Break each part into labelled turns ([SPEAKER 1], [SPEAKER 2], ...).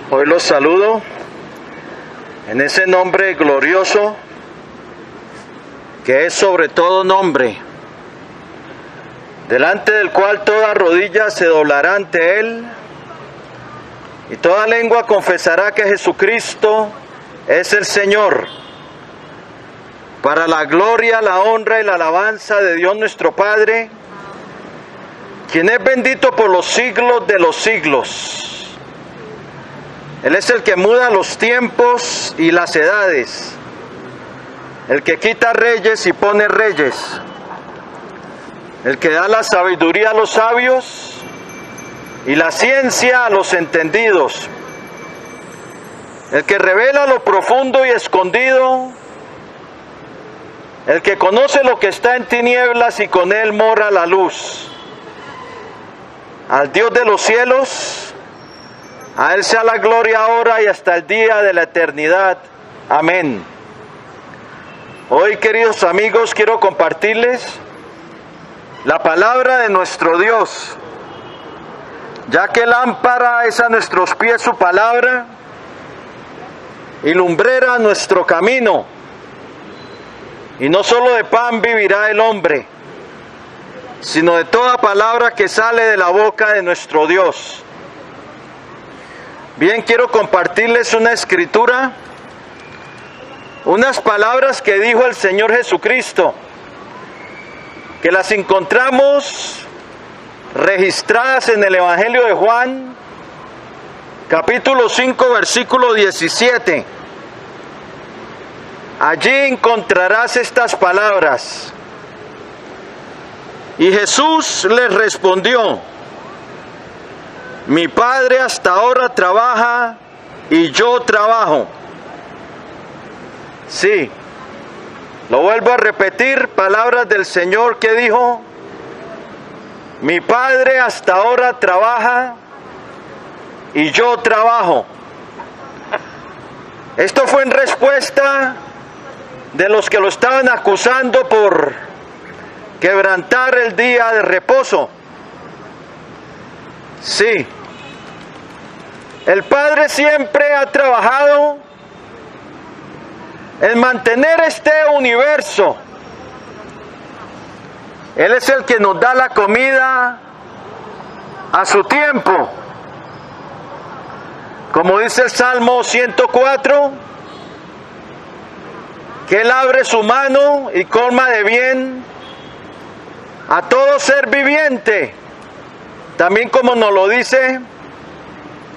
[SPEAKER 1] Hoy los saludo en ese nombre glorioso que es sobre todo nombre, delante del cual toda rodilla se doblará ante Él y toda lengua confesará que Jesucristo es el Señor, para la gloria, la honra y la alabanza de Dios nuestro Padre, quien es bendito por los siglos de los siglos. Él es el que muda los tiempos y las edades, el que quita reyes y pone reyes, el que da la sabiduría a los sabios y la ciencia a los entendidos, el que revela lo profundo y escondido, el que conoce lo que está en tinieblas y con él mora la luz. Al Dios de los cielos, a Él sea la gloria ahora y hasta el día de la eternidad. Amén. Hoy, queridos amigos, quiero compartirles la palabra de nuestro Dios, ya que lámpara es a nuestros pies su palabra y lumbrera nuestro camino. Y no solo de pan vivirá el hombre, sino de toda palabra que sale de la boca de nuestro Dios. Bien, quiero compartirles una escritura, unas palabras que dijo el Señor Jesucristo, que las encontramos registradas en el Evangelio de Juan, capítulo 5, versículo 17. Allí encontrarás estas palabras. Y Jesús les respondió: mi Padre hasta ahora trabaja y yo trabajo. Sí, lo vuelvo a repetir, palabras del Señor que dijo: mi Padre hasta ahora trabaja y yo trabajo. Esto fue en respuesta de los que lo estaban acusando por quebrantar el día de reposo. Sí, el Padre siempre ha trabajado en mantener este universo. Él es el que nos da la comida a su tiempo. Como dice el Salmo 104, que Él abre su mano y colma de bien a todo ser viviente. También como nos lo dice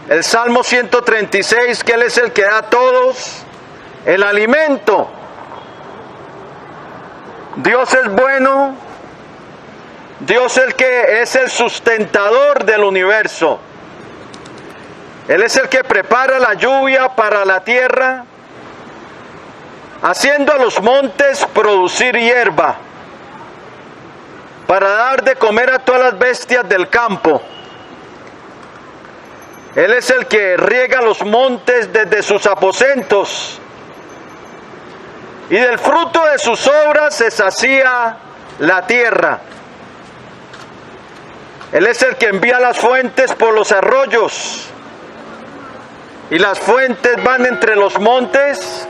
[SPEAKER 1] el Salmo 136, que Él es el que da a todos el alimento. Dios es bueno, Dios es el que es el sustentador del universo. Él es el que prepara la lluvia para la tierra, haciendo a los montes producir hierba, para dar de comer a todas las bestias del campo. Él es el que riega los montes desde sus aposentos, y del fruto de sus obras se sacía la tierra. Él es el que envía las fuentes por los arroyos, y las fuentes van entre los montes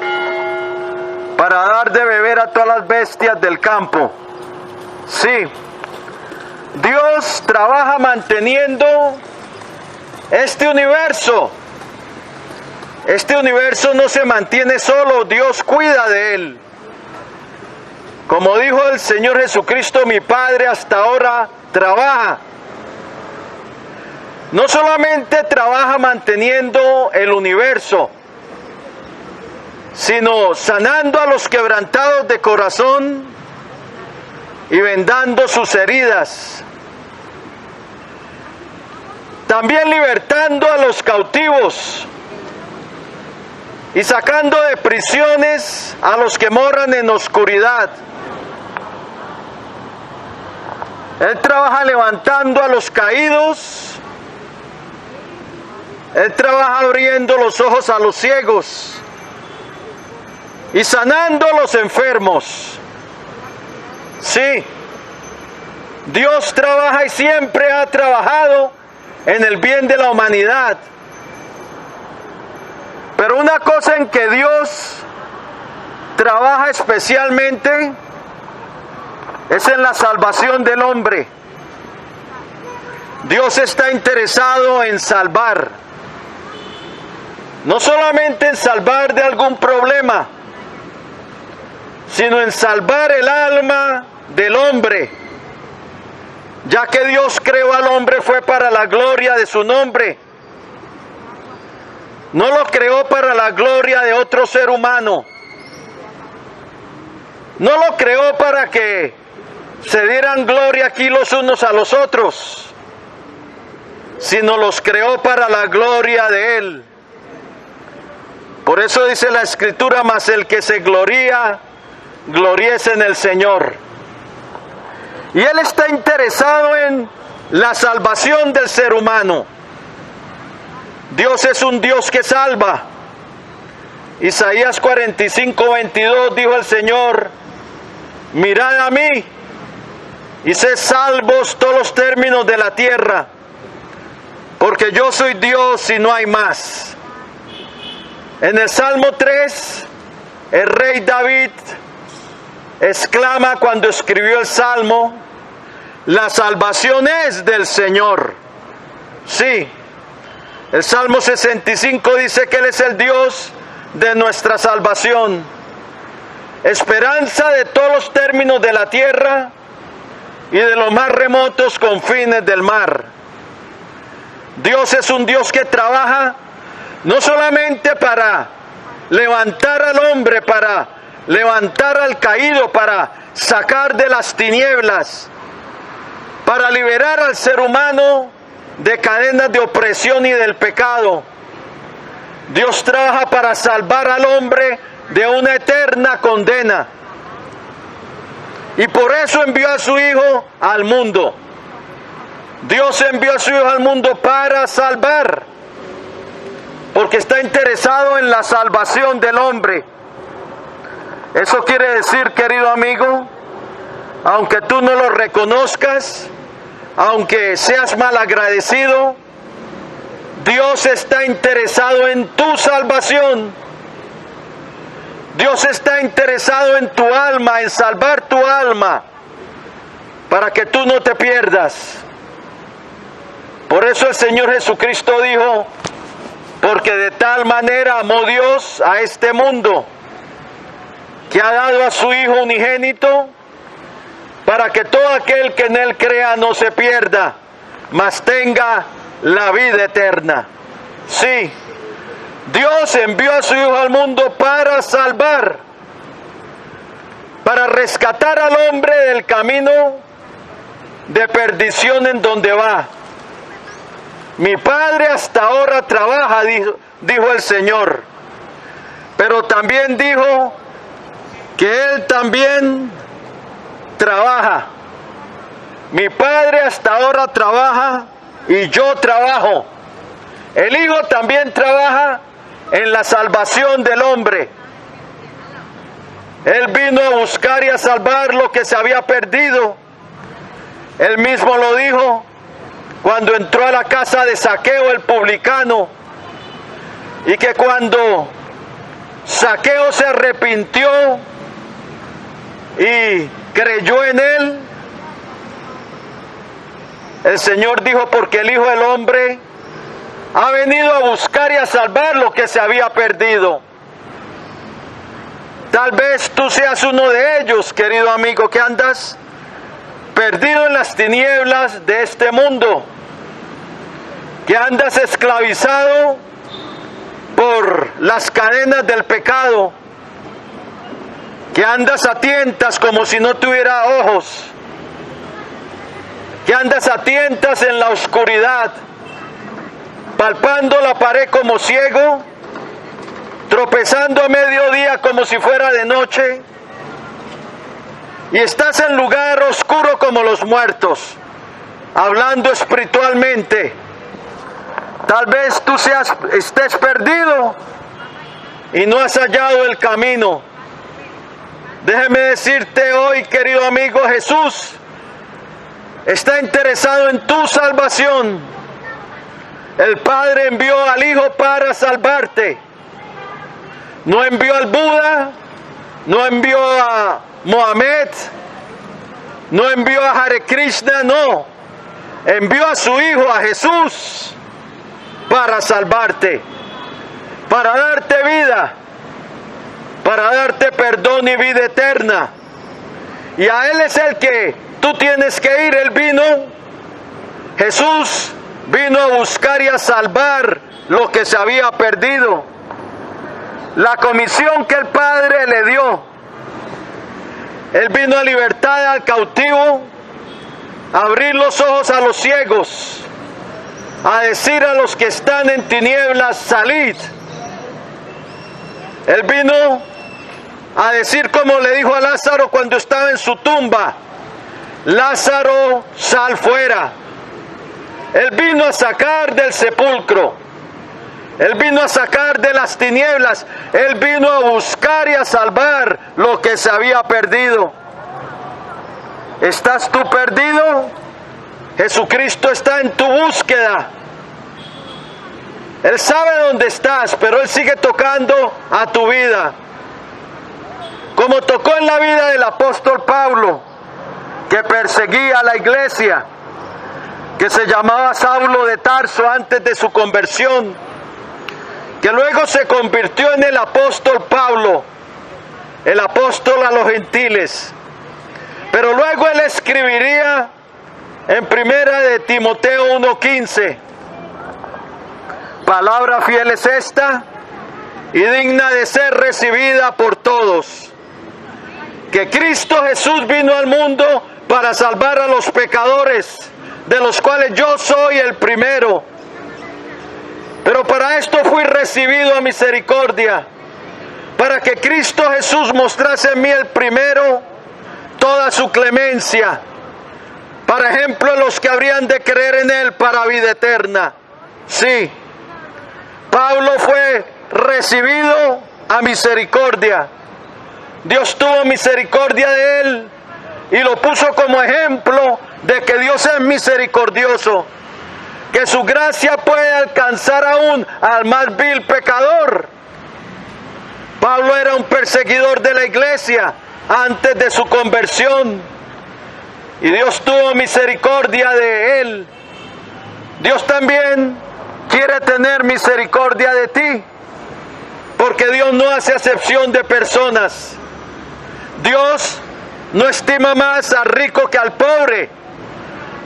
[SPEAKER 1] para dar de beber a todas las bestias del campo. Sí, Dios trabaja manteniendo este universo. Este universo no se mantiene solo, Dios cuida de él. Como dijo el Señor Jesucristo, mi Padre hasta ahora trabaja. No solamente trabaja manteniendo el universo, sino sanando a los quebrantados de corazón y vendando sus heridas. También libertando a los cautivos y sacando de prisiones a los que moran en oscuridad. Él trabaja levantando a los caídos. Él trabaja abriendo los ojos a los ciegos y sanando a los enfermos. Sí, Dios trabaja y siempre ha trabajado en el bien de la humanidad. una cosa en que Dios trabaja especialmente es en la salvación del hombre. Dios está interesado en salvar, no solamente en salvar de algún problema, sino en salvar el alma del hombre. Ya que Dios creó al hombre fue para la gloria de su nombre. No lo creó para la gloria de otro ser humano. No lo creó para que se dieran gloria aquí los unos a los otros, sino los creó para la gloria de Él. Por eso dice la Escritura, mas el que se gloría, gloríese en el Señor. Y Él está interesado en la salvación del ser humano. Dios es un Dios que salva. Isaías 45:22 dijo el Señor: mirad a mí y sed salvos todos los términos de la tierra, porque yo soy Dios y no hay más. En el Salmo 3, el rey David exclama cuando escribió el Salmo: la salvación es del Señor. Sí, el Salmo 65 dice que Él es el Dios de nuestra salvación, esperanza de todos los términos de la tierra y de los más remotos confines del mar. Dios es un Dios que trabaja no solamente para levantar al hombre, para levantar al caído, para sacar de las tinieblas, para liberar al ser humano de cadenas de opresión y del pecado. Dios trabaja para salvar al hombre de una eterna condena. Y por eso envió a su Hijo al mundo. Dios envió a su Hijo al mundo para salvar, porque está interesado en la salvación del hombre. Eso quiere decir, querido amigo, aunque tú no lo reconozcas, aunque seas malagradecido, Dios está interesado en tu salvación. Dios está interesado en tu alma, en salvar tu alma, para que tú no te pierdas. Por eso el Señor Jesucristo dijo: porque de tal manera amó Dios a este mundo, que ha dado a su Hijo unigénito, para que todo aquel que en Él crea no se pierda, mas tenga la vida eterna. Sí, Dios envió a su Hijo al mundo para salvar, para rescatar al hombre del camino de perdición en donde va. Mi Padre hasta ahora trabaja, dijo el Señor, pero también dijo que Él también trabaja. Mi Padre hasta ahora trabaja y yo trabajo. El Hijo también trabaja en la salvación del hombre. Él vino a buscar y a salvar lo que se había perdido. Él mismo lo dijo cuando entró a la casa de Zaqueo el publicano, y que cuando Zaqueo se arrepintió y creyó en Él, el Señor dijo: porque el Hijo del Hombre ha venido a buscar y a salvar lo que se había perdido. Tal vez tú seas uno de ellos, querido amigo, que andas perdido en las tinieblas de este mundo, que andas esclavizado por las cadenas del pecado, que andas a tientas como si no tuviera ojos, que andas a tientas en la oscuridad, palpando la pared como ciego, tropezando a mediodía como si fuera de noche, y estás en lugar oscuro como los muertos, hablando espiritualmente. Tal vez tú estés perdido y no has hallado el camino. Déjeme decirte hoy, querido amigo, Jesús está interesado en tu salvación. El Padre envió al Hijo para salvarte. No envió al Buda, no envió a Mohamed, no envió a Hare Krishna, no. Envió a su Hijo, a Jesús, para salvarte, para darte vida, para darte perdón y vida eterna. Y a Él es el que tú tienes que ir. Él vino, Jesús vino a buscar y a salvar lo que se había perdido. La comisión que el Padre le dio. Él vino a libertar al cautivo, a abrir los ojos a los ciegos, a decir a los que están en tinieblas, salid. Él vino a decir, como le dijo a Lázaro cuando estaba en su tumba, Lázaro, sal fuera. Él vino a sacar del sepulcro. Él vino a sacar de las tinieblas. Él vino a buscar y a salvar lo que se había perdido. ¿Estás tú perdido? Jesucristo está en tu búsqueda. Él sabe dónde estás, pero Él sigue tocando a tu vida. Como tocó en la vida del apóstol Pablo, que perseguía a la iglesia, que se llamaba Saulo de Tarso antes de su conversión, que luego se convirtió en el apóstol Pablo, el apóstol a los gentiles. Pero luego él escribiría en primera de Timoteo 1:15, palabra fiel es esta y digna de ser recibida por todos, que Cristo Jesús vino al mundo para salvar a los pecadores, de los cuales yo soy el primero. Pero para esto fui recibido a misericordia, para que Cristo Jesús mostrase en mí el primero toda su clemencia, para ejemplo los que habrían de creer en Él para vida eterna. Sí, Pablo fue recibido a misericordia. Dios tuvo misericordia de él y lo puso como ejemplo de que Dios es misericordioso, que su gracia puede alcanzar aún al más vil pecador. Pablo era un perseguidor de la iglesia antes de su conversión y Dios tuvo misericordia de él. Dios también quiere tener misericordia de ti, porque Dios no hace acepción de personas. Dios no estima más al rico que al pobre,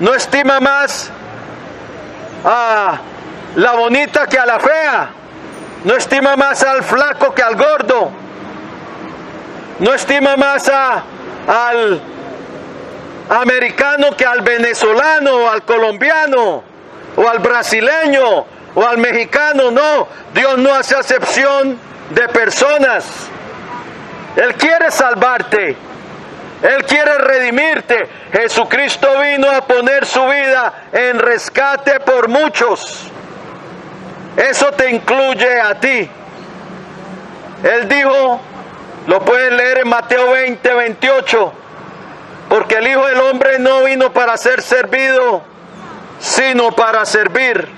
[SPEAKER 1] no estima más a la bonita que a la fea, no estima más al flaco que al gordo, no estima más al americano que al venezolano, o al colombiano, o al brasileño, o al mexicano. No, Dios no hace acepción de personas. Él quiere salvarte, Él quiere redimirte. Jesucristo vino a poner su vida en rescate por muchos. Eso te incluye a ti. Él dijo, lo pueden leer en Mateo 20:28, porque el Hijo del Hombre no vino para ser servido, sino para servir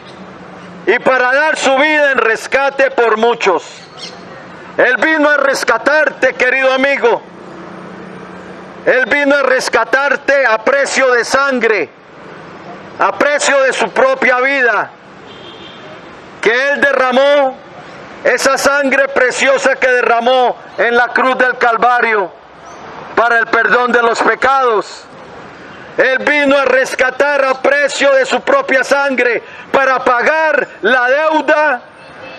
[SPEAKER 1] y para dar su vida en rescate por muchos. Él vino a rescatarte, querido amigo. Él vino a rescatarte a precio de sangre, a precio de su propia vida, que Él derramó, esa sangre preciosa que derramó en la cruz del Calvario para el perdón de los pecados. Él vino a rescatar a precio de su propia sangre para pagar la deuda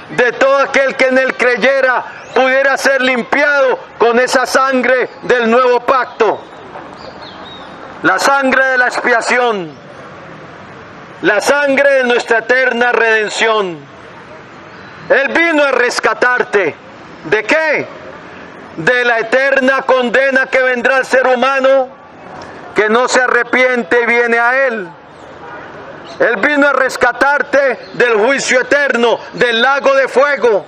[SPEAKER 1] de todo aquel que en Él creyera, pudiera ser limpiado con esa sangre del nuevo pacto, la sangre de la expiación, la sangre de nuestra eterna redención. Él vino a rescatarte. ¿De qué? De la eterna condena que vendrá al ser humano que no se arrepiente y viene a Él. Él vino a rescatarte del juicio eterno, del lago de fuego.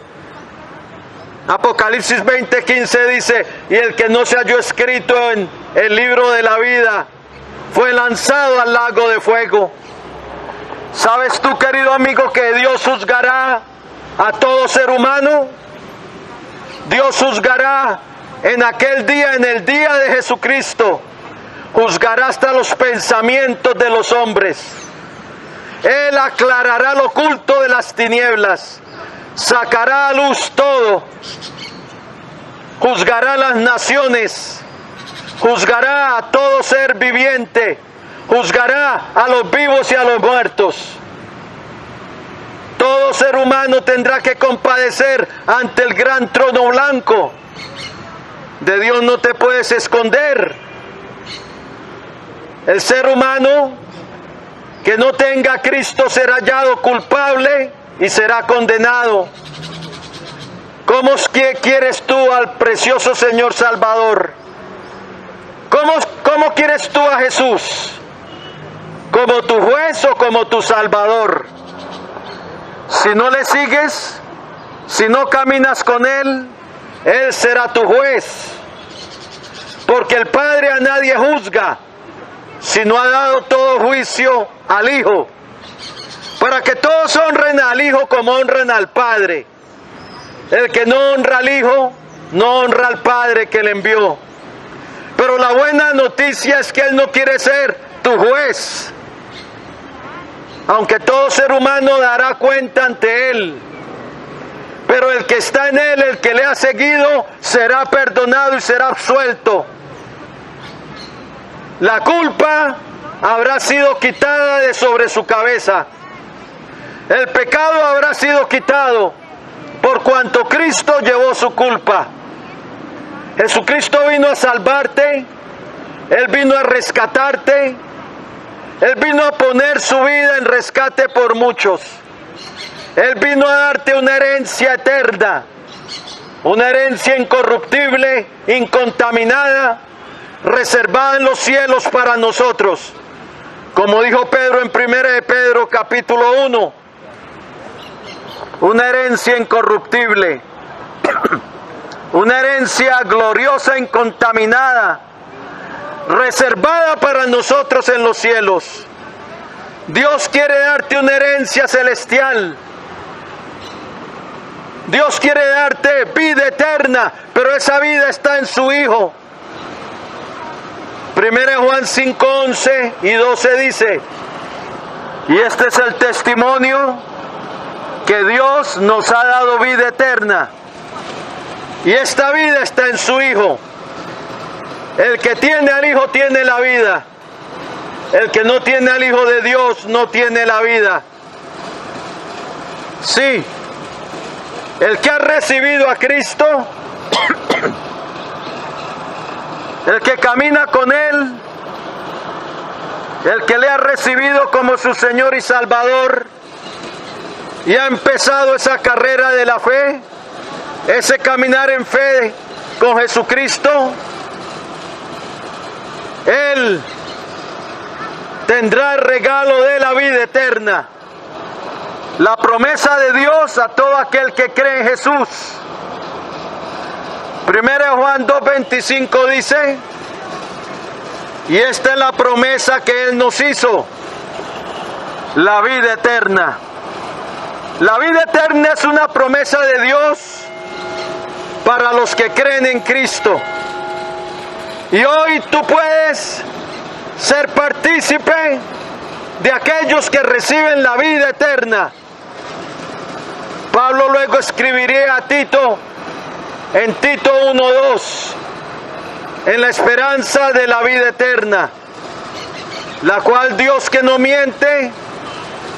[SPEAKER 1] Apocalipsis 20:15 dice, y el que no se halló escrito en el libro de la vida fue lanzado al lago de fuego. ¿Sabes tú, querido amigo, que Dios juzgará a todo ser humano? Dios juzgará en aquel día, en el día de Jesucristo. Juzgará hasta los pensamientos de los hombres. Él aclarará lo oculto de las tinieblas. Sacará a luz todo. Juzgará a las naciones. Juzgará a todo ser viviente. Juzgará a los vivos y a los muertos. Todo ser humano tendrá que compadecer ante el gran trono blanco. De Dios no te puedes esconder. El ser humano que no tenga a Cristo será hallado culpable y será condenado. ¿Cómo quieres tú al precioso Señor Salvador? ¿Cómo quieres tú a Jesús? ¿Como tu juez o como tu Salvador? Si no le sigues, si no caminas con Él, Él será tu juez. Porque el Padre a nadie juzga, sino ha dado todo juicio al Hijo, para que todos honren al Hijo como honran al Padre. El que no honra al Hijo, no honra al Padre que le envió. Pero la buena noticia es que Él no quiere ser tu juez, aunque todo ser humano dará cuenta ante Él. Pero el que está en Él, el que le ha seguido, será perdonado y será absuelto. La culpa habrá sido quitada de sobre su cabeza. El pecado habrá sido quitado por cuanto Cristo llevó su culpa. Jesucristo vino a salvarte. Él vino a rescatarte. Él vino a poner su vida en rescate por muchos. Él vino a darte una herencia eterna, una herencia incorruptible, incontaminada, reservada en los cielos para nosotros. Como dijo Pedro en 1 de Pedro capítulo 1, una herencia incorruptible, una herencia gloriosa, incontaminada, reservada para nosotros en los cielos. Dios quiere darte una herencia celestial. Dios quiere darte vida eterna, pero esa vida está en su Hijo. 1 Juan 5, 11 y 12 dice: y este es el testimonio, que Dios nos ha dado vida eterna, y esta vida está en su Hijo. El que tiene al Hijo tiene la vida. El que no tiene al Hijo de Dios no tiene la vida. Sí, el que ha recibido a Cristo, el que camina con Él, el que le ha recibido como su Señor y Salvador, y ha empezado esa carrera de la fe, ese caminar en fe con Jesucristo, Él tendrá el regalo de la vida eterna, la promesa de Dios a todo aquel que cree en Jesús. 1 Juan 2:25 dice: y esta es la promesa que Él nos hizo, la vida eterna. La vida eterna es una promesa de Dios para los que creen en Cristo. Y hoy tú puedes ser partícipe de aquellos que reciben la vida eterna. Pablo luego escribiría a Tito, en Tito 1:2, en la esperanza de la vida eterna, la cual Dios, que no miente,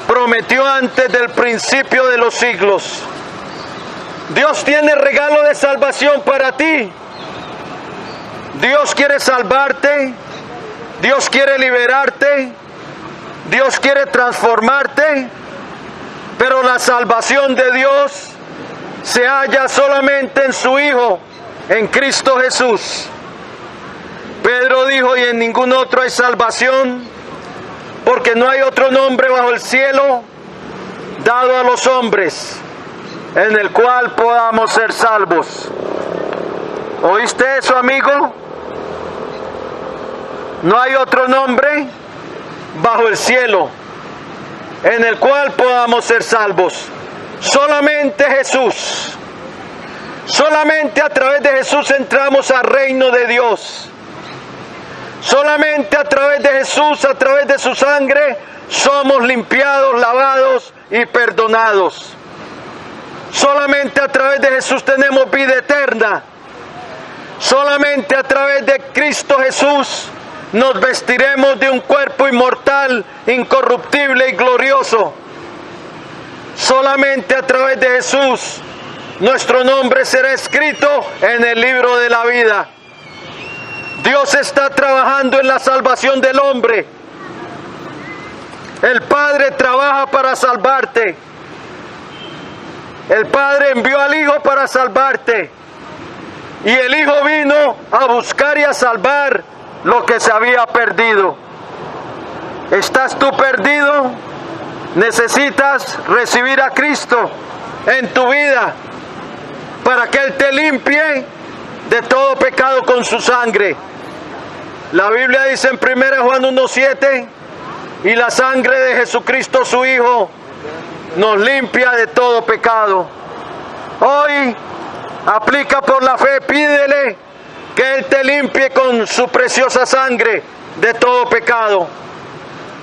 [SPEAKER 1] prometió antes del principio de los siglos. Dios tiene regalo de salvación para ti. Dios quiere salvarte. Dios quiere liberarte. Dios quiere transformarte. Pero la salvación de Dios se halla solamente en su Hijo, en Cristo Jesús. Pedro dijo: y en ningún otro hay salvación, porque no hay otro nombre bajo el cielo dado a los hombres en el cual podamos ser salvos. ¿Oíste eso, amigo? No hay otro nombre bajo el cielo en el cual podamos ser salvos. Solamente Jesús. Solamente a través de Jesús entramos al reino de Dios. Solamente a través de Jesús, a través de su sangre, somos limpiados, lavados y perdonados. Solamente a través de Jesús tenemos vida eterna. Solamente a través de Cristo Jesús nos vestiremos de un cuerpo inmortal, incorruptible y glorioso. Solamente a través de Jesús nuestro nombre será escrito en el libro de la vida. Dios está trabajando en la salvación del hombre. El Padre trabaja para salvarte. El Padre envió al Hijo para salvarte. Y el Hijo vino a buscar y a salvar lo que se había perdido. ¿Estás tú perdido? Necesitas recibir a Cristo en tu vida para que Él te limpie de todo pecado con su sangre. La Biblia dice en 1 Juan 1:7, y la sangre de Jesucristo su Hijo nos limpia de todo pecado. Hoy aplica por la fe, pídele que Él te limpie con su preciosa sangre de todo pecado.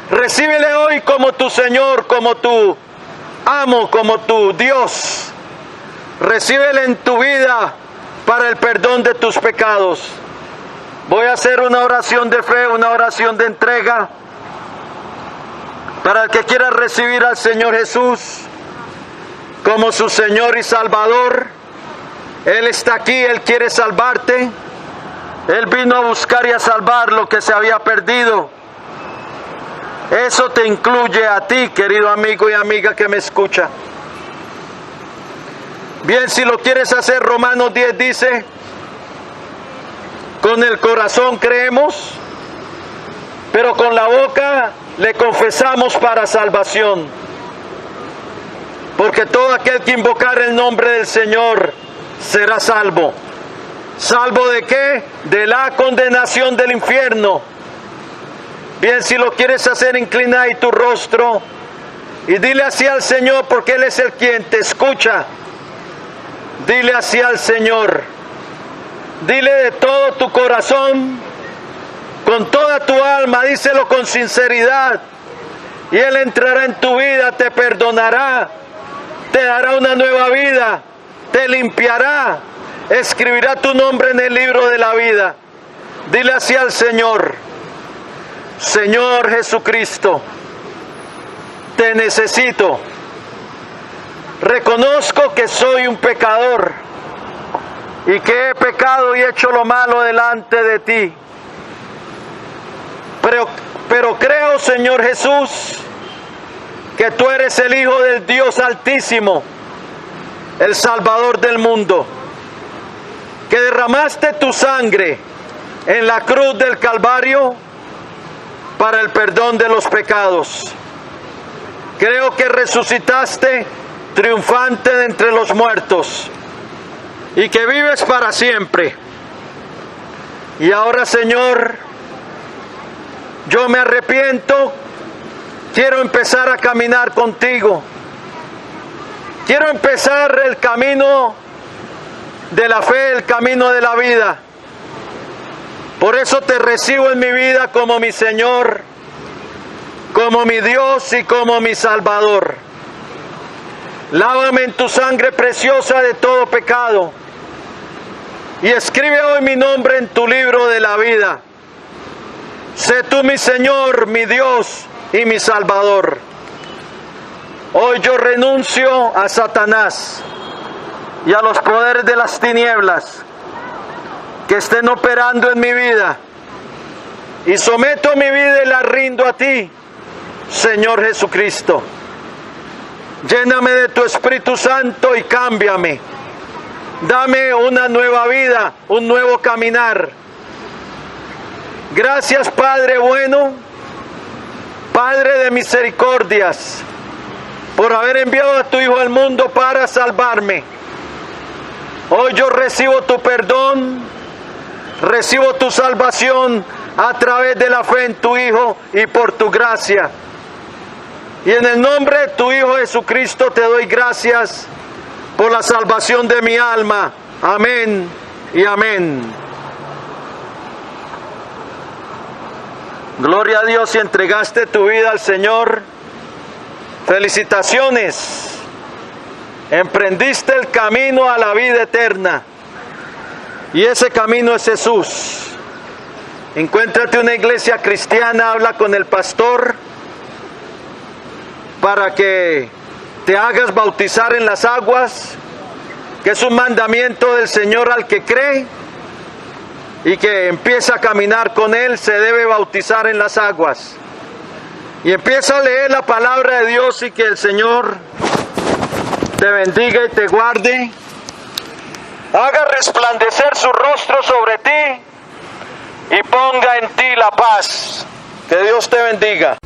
[SPEAKER 1] Recíbele hoy como tu Señor, como tu amo, como tu Dios. Recíbele en tu vida para el perdón de tus pecados. Voy a hacer una oración de fe, una oración de entrega. Para el que quiera recibir al Señor Jesús como su Señor y Salvador, Él está aquí, Él quiere salvarte. Él vino a buscar y a salvar lo que se había perdido. Eso te incluye a ti, querido amigo y amiga que me escucha. Bien, si lo quieres hacer, Romanos 10 dice, con el corazón creemos, pero con la boca le confesamos para salvación. Porque todo aquel que invocar el nombre del Señor será salvo. ¿Salvo de qué? De la condenación del infierno. Bien, si lo quieres hacer, inclina ahí tu rostro y dile así al Señor, porque Él es el quien te escucha. Dile así al Señor. Dile de todo tu corazón, con toda tu alma, díselo con sinceridad. Y Él entrará en tu vida, te perdonará, te dará una nueva vida, te limpiará, escribirá tu nombre en el libro de la vida. Dile así al Señor: Señor Jesucristo, te necesito. Reconozco que soy un pecador y que he pecado y hecho lo malo delante de ti. Pero creo, Señor Jesús, que tú eres el Hijo del Dios Altísimo, el Salvador del mundo, que derramaste tu sangre en la cruz del Calvario para el perdón de los pecados. Creo que resucitaste triunfante de entre los muertos y que vives para siempre. Y ahora, Señor, yo me arrepiento, quiero empezar a caminar contigo. Quiero empezar el camino de la fe, el camino de la vida. Por eso te recibo en mi vida como mi Señor, como mi Dios y como mi Salvador. Lávame en tu sangre preciosa de todo pecado y escribe hoy mi nombre en tu libro de la vida. Sé tú mi Señor, mi Dios y mi Salvador. Hoy yo renuncio a Satanás y a los poderes de las tinieblas que estén operando en mi vida, y someto mi vida y la rindo a ti, Señor Jesucristo. Lléname de tu Espíritu Santo y cámbiame. Dame una nueva vida, un nuevo caminar. Gracias, Padre bueno, Padre de misericordias, por haber enviado a tu Hijo al mundo para salvarme. Hoy yo recibo tu perdón, recibo tu salvación a través de la fe en tu Hijo y por tu gracia. Y en el nombre de tu Hijo Jesucristo te doy gracias por la salvación de mi alma Amén y amén. Gloria a Dios, si entregaste tu vida al Señor. Felicitaciones. Emprendiste el camino a la vida eterna. Y ese camino es Jesús. Encuéntrate una iglesia cristiana, habla con el pastor para que te hagas bautizar en las aguas, que es un mandamiento del Señor al que cree y que empieza a caminar con Él, se debe bautizar en las aguas. Y empieza a leer la palabra de Dios y que el Señor te bendiga y te guarde, haga resplandecer su rostro sobre ti y ponga en ti la paz. Que Dios te bendiga.